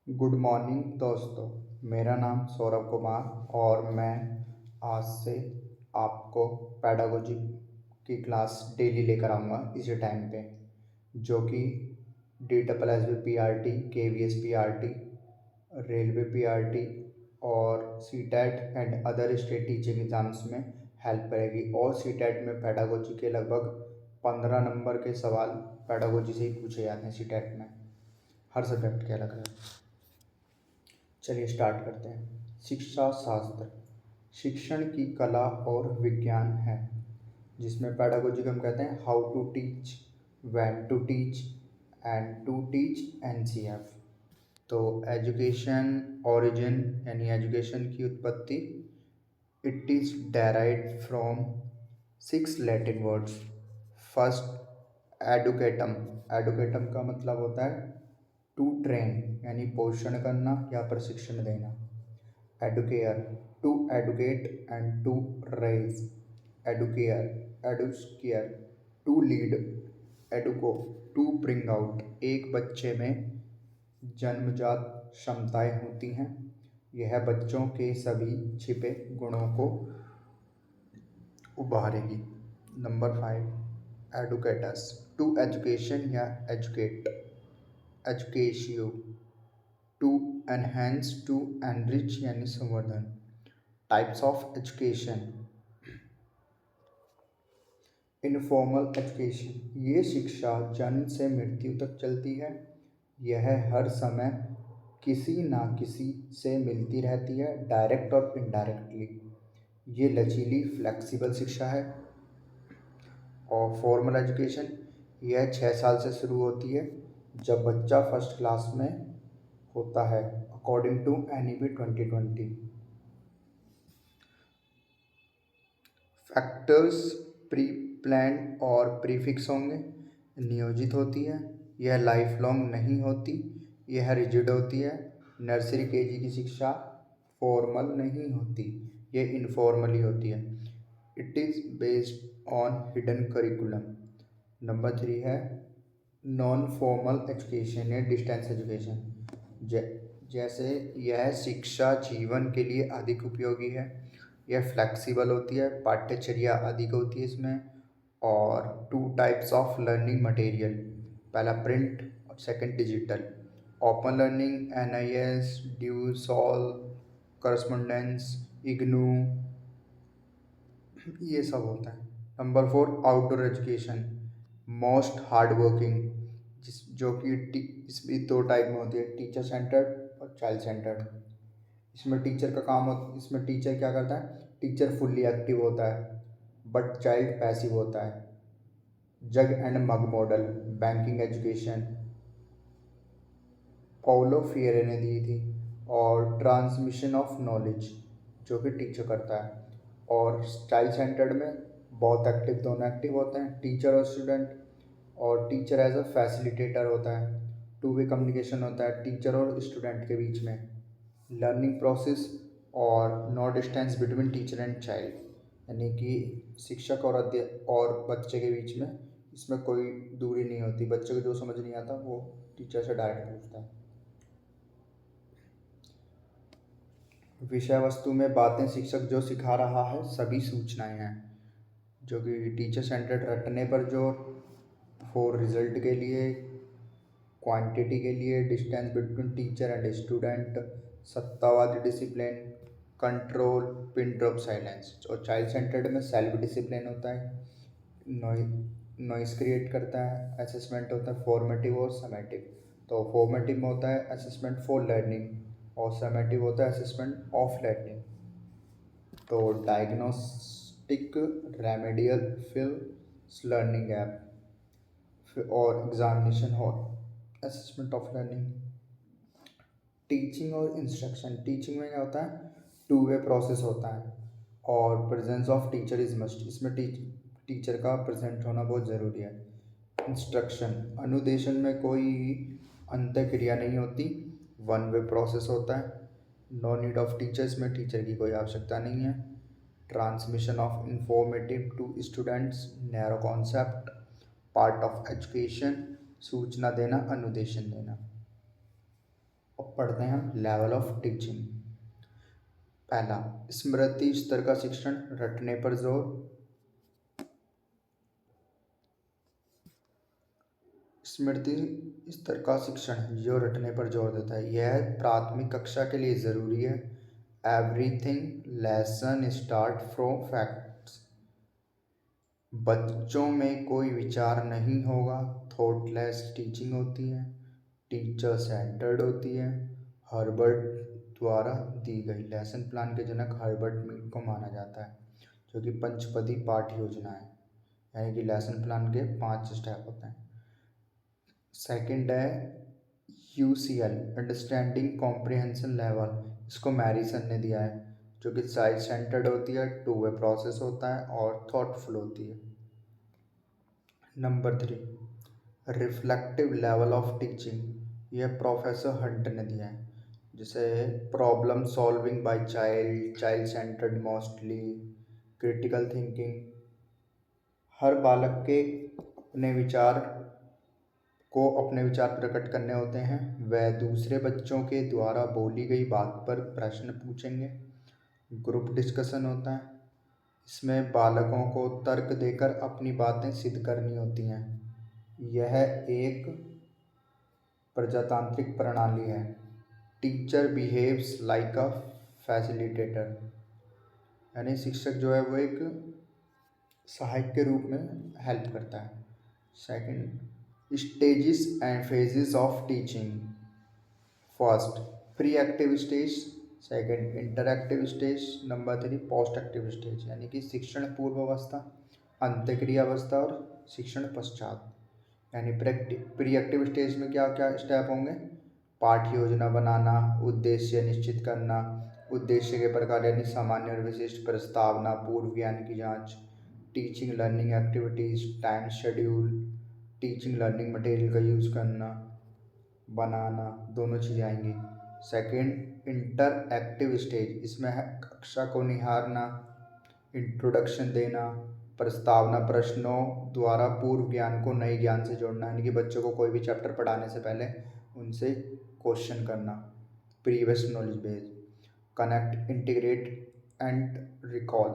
Good morning दोस्तों। मेरा नाम सौरभ कुमार और मैं आज से आपको पैडागोजी की क्लास डेली लेकर आऊँगा इसी टाइम पे, जो कि DSSB PRT, KVS PRT, railway PRT और CTET and other state teaching exams में हेल्प करेगी। और CTET में पैडागोजी के लगभग 15 नंबर के सवाल पैडागोजी से ही पूछे जाते हैं CTET में, हर सब्जेक्ट के अलग अलग। चलिए स्टार्ट करते हैं। शिक्षा शास्त्र शिक्षण की कला और विज्ञान है, जिसमें पैडागोजी को हम कहते हैं how to teach, when to teach and to teach NCF। तो एजुकेशन ओरिजिन यानी एजुकेशन की उत्पत्ति, it is derived from 6 Latin words. First educatum, educatum का मतलब होता है टू ट्रेन यानी पोषण करना या प्रशिक्षण देना। Educare, to educate and to raise. Educare, educare, to lead. Educo, to bring out, एक बच्चे में जन्मजात क्षमताएं होती हैं, यह बच्चों के सभी छिपे गुणों को उभारेगी। नंबर 5 एडुकेटस, टू एजुकेशन या एजुकेट। एजुकेशियो, टू एनहेंस, टू एनरिच यानी संवर्धन। Types of education, informal education, ये शिक्षा जन्म से मृत्यु तक चलती है। यह हर समय किसी ना किसी से मिलती रहती है, डायरेक्ट और इनडायरेक्टली। ये लचीली फ्लेक्सिबल शिक्षा है। और फॉर्मल एजुकेशन, यह 6 साल से शुरू होती है, जब बच्चा फर्स्ट क्लास में होता है, according to NEP 2020। Factors pre plan और प्रीफिक्स होंगे। नियोजित होती है, यह लाइफ लॉन्ग नहीं होती, यह रिजिड होती है। नर्सरी KG की शिक्षा फॉर्मल नहीं होती, यह इनफॉर्मली होती है। It is based on hidden curriculum. Number 3 है नॉन फॉर्मल एजुकेशन या डिस्टेंस एजुकेशन। जैसे यह शिक्षा जीवन के लिए अधिक उपयोगी है, यह फ्लेक्सिबल होती है, पाठ्यचर्या अधिक होती है इसमें। और 2 टाइप्स ऑफ लर्निंग मटेरियल, पहला प्रिंट और second digital. Open learning NIS, ड्यू, सॉल, करस्पॉन्डेंस, इग्नू, ये सब होता है। Number 4 outdoor education, most hard working, जो कि इसमें 2 टाइप में होती है, टीचर सेंटर्ड और चाइल्ड सेंटर्ड। इसमें टीचर का काम इसमें टीचर क्या करता है, टीचर फुल्ली एक्टिव होता है बट चाइल्ड पैसिव होता है। Jug and mug model, banking education, Paulo Freire ने दी थी। और ट्रांसमिशन ऑफ नॉलेज, जो कि टीचर करता है। और चाइल्ड सेंटर्ड में बहुत एक्टिव, दोनों एक्टिव होते हैं, टीचर और स्टूडेंट। और टीचर एज अ फैसिलिटेटर होता है, टू वे कम्युनिकेशन होता है टीचर और स्टूडेंट के बीच में। लर्निंग प्रोसेस और no distance between teacher and child, यानी कि शिक्षक और और बच्चे के बीच में इसमें कोई दूरी नहीं होती, बच्चे को जो समझ नहीं आता वो टीचर से डायरेक्ट पूछता है। विषय वस्तु में बातें शिक्षक जो सिखा रहा है सभी सूचनाएं हैं, जो कि टीचर सेंटर्ड रटने पर जोर, फॉर रिजल्ट के लिए, क्वांटिटी के लिए, distance between teacher and student, सत्तावादी discipline, control, pin drop silence. और चाइल्ड सेंटर्ड में सेल्फ डिसिप्लिन होता है, नॉइस क्रिएट करता है, असेसमेंट होता है फॉर्मेटिव और समेटिव। तो फॉर्मेटिव में होता है असेसमेंट फॉर लर्निंग और समेटिव होता है असेसमेंट ऑफ लर्निंग। तो डायग्नोस्टिक, रेमेडियल, फिर लर्निंग ऐप और examination hall, assessment of learning. Teaching और इंस्ट्रक्शन, टीचिंग में क्या होता है, टू वे प्रोसेस होता है और presence of teacher is must, इसमें टीचर का प्रेजेंट होना बहुत ज़रूरी है। इंस्ट्रक्शन, अनुदेशन में कोई अंत क्रिया नहीं होती, वन वे प्रोसेस होता है। नो नीड ऑफ टीचर्स, में टीचर की कोई आवश्यकता नहीं है। Transmission of informative to students, narrow concept, part of education, सूचना देना, अनुदेशन देना। अब पढ़ते हैं हम लेवल ऑफ टीचिंग। पहला, स्मृति स्तर का शिक्षण, रटने पर जोर। स्मृति स्तर का शिक्षण जो रटने पर जोर देता है, यह प्राथमिक कक्षा के लिए ज़रूरी है। Everything lesson start from facts. बच्चों में कोई विचार नहीं होगा, थॉटलेस टीचिंग होती है, टीचर सेंटर्ड होती है। हर्बर्ट द्वारा दी गई लेसन प्लान के जनक हर्बर्ट मीड को माना जाता है, जो कि पंचपदी पाठ योजना है, यानी कि लेसन प्लान के 5 स्टेप होते हैं। सेकंड है UCL अंडरस्टैंडिंग कॉम्प्रिहेंशन लेवल, इसको मैरिसन ने दिया है, जो कि चाइल्ड सेंटर्ड होती है, 2 वे प्रोसेस होता है और थॉटफुल होती है। Number 3, reflective level of teaching, यह प्रोफेसर हंट ने दिया है, जैसे problem solving by child, child centred mostly, critical thinking. हर बालक के अपने विचार प्रकट करने होते हैं। वह दूसरे बच्चों के द्वारा बोली गई बात पर प्रश्न पूछेंगे। ग्रुप डिस्कशन होता है, इसमें बालकों को तर्क देकर अपनी बातें सिद्ध करनी होती हैं। यह एक प्रजातांत्रिक प्रणाली है। Teacher behaves like a facilitator, यानी शिक्षक जो है वो एक सहायक के रूप में हेल्प करता है। Second, stages and phases of teaching. First, pre active stage. Second, interactive stage. Number 3, post active stage, यानी कि शिक्षण पूर्व अवस्था, अंत्यक्रिया अवस्था और शिक्षण पश्चात। यानी प्री एक्टिव स्टेज में क्या क्या स्टेप होंगे? पाठ योजना बनाना, उद्देश्य निश्चित करना, उद्देश्य के प्रकार यानी सामान्य और विशिष्ट प्रस्तावना, पूर्व ज्ञान की जांच, teaching learning activities, time schedule, teaching learning material का यूज़ करना, बनाना, दोनों चीज़ें आएंगी। सेकंड, इंटर एक्टिव स्टेज, इसमें है कक्षा को निहारना, इंट्रोडक्शन देना, प्रस्तावना प्रश्नों द्वारा पूर्व ज्ञान को नए ज्ञान से जोड़ना, यानी कि बच्चों को कोई भी चैप्टर पढ़ाने से पहले उनसे क्वेश्चन करना, previous knowledge base, connect, integrate and recall,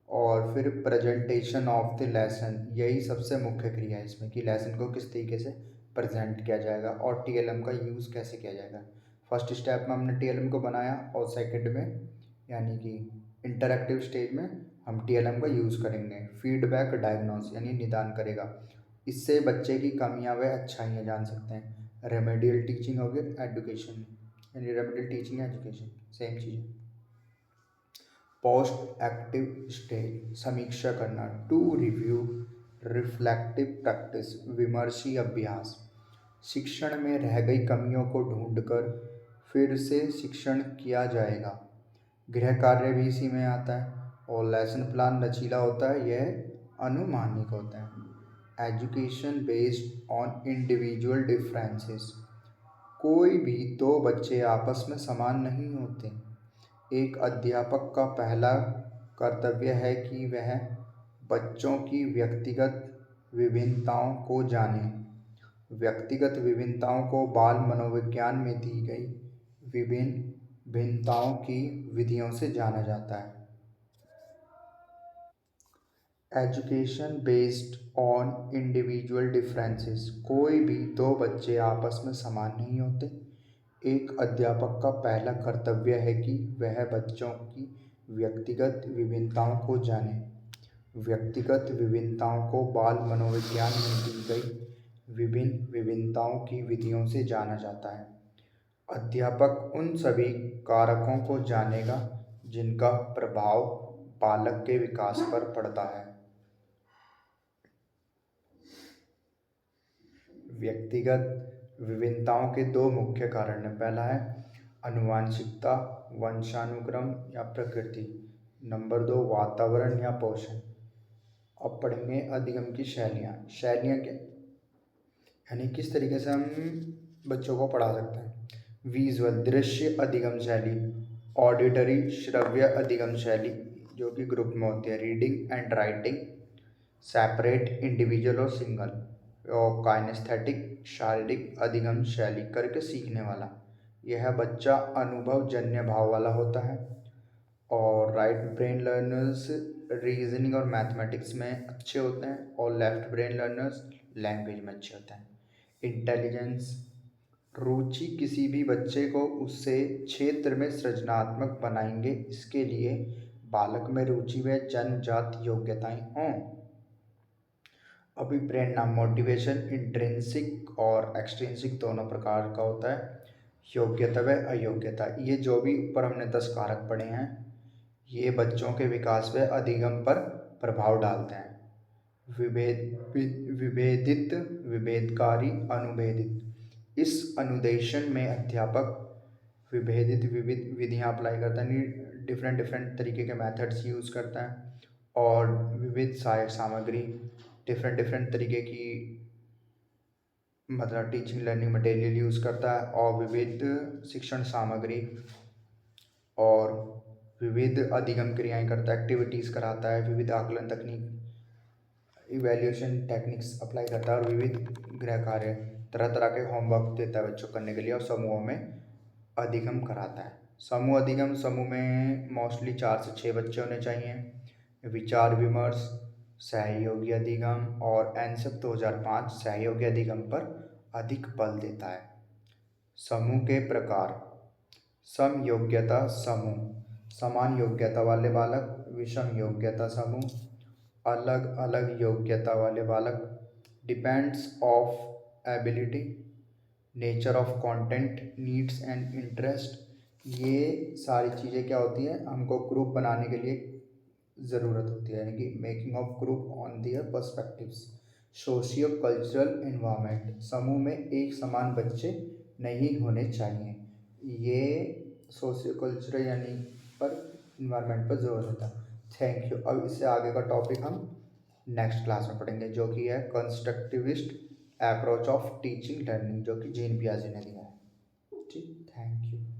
और फिर प्रेजेंटेशन ऑफ द लेसन। यही सबसे मुख्य क्रिया है इसमें कि लेसन को किस तरीके से प्रेजेंट किया जाएगा और TLM का यूज़ कैसे किया जाएगा। फर्स्ट स्टेप में हमने TLM को बनाया और सेकंड में यानी कि इंटरएक्टिव स्टेज में हम TLM का यूज़ करेंगे। फीडबैक डायग्नोस, यानी निदान करेगा, इससे बच्चे की कमियां व अच्छाइयाँ जान सकते हैं। रेमेडियल टीचिंग हो गया एजुकेशन, यानी रेमेडियल टीचिंग एजुकेशन सेम चीज़। पोस्ट एक्टिव स्टेज, समीक्षा करना, टू रिव्यू, रिफ्लेक्टिव प्रैक्टिस, विमर्शी अभ्यास, शिक्षण में रह गई कमियों को ढूंढकर फिर से शिक्षण किया जाएगा। गृह कार्य भी इसी में आता है और लेसन प्लान लचीला होता है, यह अनुमानिक होता है। Education based on individual differences, कोई भी 2 बच्चे आपस में समान नहीं होते। एक अध्यापक का पहला कर्तव्य है कि वह बच्चों की व्यक्तिगत विभिन्नताओं को जाने। व्यक्तिगत विभिन्नताओं को बाल मनोविज्ञान में दी गई विभिन्न भिन्नताओं की विधियों से जाना जाता है। Education based on individual differences, कोई भी 2 बच्चे आपस में समान नहीं होते। एक अध्यापक का पहला कर्तव्य है कि वह बच्चों की व्यक्तिगत विभिन्नताओं को जाने। व्यक्तिगत विभिन्नताओं को बाल मनोविज्ञान में दी गई विभिन्न विभिन्नताओं की विधियों से जाना जाता है। अध्यापक उन सभी कारकों को जानेगा जिनका प्रभाव बालक के विकास पर पड़ता है। व्यक्तिगत विभिन्नताओं के 2 मुख्य कारण हैं। पहला है आनुवंशिकता, वंशानुक्रम या प्रकृति। नंबर 2, वातावरण या पोषण। अब पढ़ेंगे अधिगम की शैलियाँ। शैलियाँ क्या, यानी किस तरीके से हम बच्चों को पढ़ा सकते हैं। विजुअल, दृश्य अधिगम शैली। ऑडिटरी, श्रव्य अधिगम शैली, जो कि ग्रुप में होती है। Reading and writing, separate, individual और सिंगल। और काइनेस्थेटिक, शारीरिक अधिगम शैली, करके सीखने वाला, यह बच्चा अनुभव जन्य भाव वाला होता है। और राइट ब्रेन लर्नर्स रीजनिंग और मैथमेटिक्स में अच्छे होते हैं, और लेफ्ट ब्रेन लर्नर्स लैंग्वेज में अच्छे होते हैं। इंटेलिजेंस, रुचि किसी भी बच्चे को उससे क्षेत्र में सृजनात्मक बनाएंगे, इसके लिए बालक में रुचि व जन्मजात योग्यताएं हों। अभिप्रेरणा, मोटिवेशन इंट्रिंसिक और एक्सट्रिंसिक दोनों प्रकार का होता है। योग्यता व अयोग्यता, ये जो भी ऊपर हमने 10 कारक पढ़े हैं, ये बच्चों के विकास व अधिगम पर प्रभाव डालते हैं। विभेदित, विभेदकारी, अनुभेदित। इस अनुदेशन में अध्यापक विभेदित विविध विधियाँ अप्लाई करता है, डिफरेंट डिफरेंट तरीके के मेथड्स यूज़ करता है। और विविध सहायक सामग्री, डिफरेंट डिफरेंट तरीके की मतलब टीचिंग लर्निंग मटेरियल यूज़ करता है। और विविध शिक्षण सामग्री और विविध अधिगम क्रियाएं करता है, एक्टिविटीज़ कराता है, विविध आकलन तकनीक इवैल्यूएशन टेक्निक्स अप्लाई करता है, और विविध गृह कार्य तरह तरह के होमवर्क देता है बच्चों करने के लिए, और समूहों में अधिगम कराता है। समूह अधिगम, समूह में मोस्टली 4 से 6 बच्चे होने चाहिए। विचार विमर्श, सहयोगी अधिगम और एनसेप 2005 सहयोगी अधिगम पर अधिक बल देता है। समूह के प्रकार, सम योग्यता समूह, समान योग्यता वाले बालक। विषम योग्यता समूह, अलग अलग योग्यता वाले बालक। Depends of ability, nature of content, needs and interest. ये सारी चीज़ें क्या होती हैं, हमको ग्रुप बनाने के लिए ज़रूरत होती है, यानी कि making of group on their perspectives. Socio cultural environment, समूह में एक समान बच्चे नहीं होने चाहिए। ये सोशियो कल्चरल यानी पर इन्वायरमेंट पर जोर देता है। Thank you. अब इससे आगे का टॉपिक हम नेक्स्ट क्लास में पढ़ेंगे, जो कि है constructivist approach of teaching learning, जो कि जीन पियाजे ने दिया है। ठीक, थैंक यू।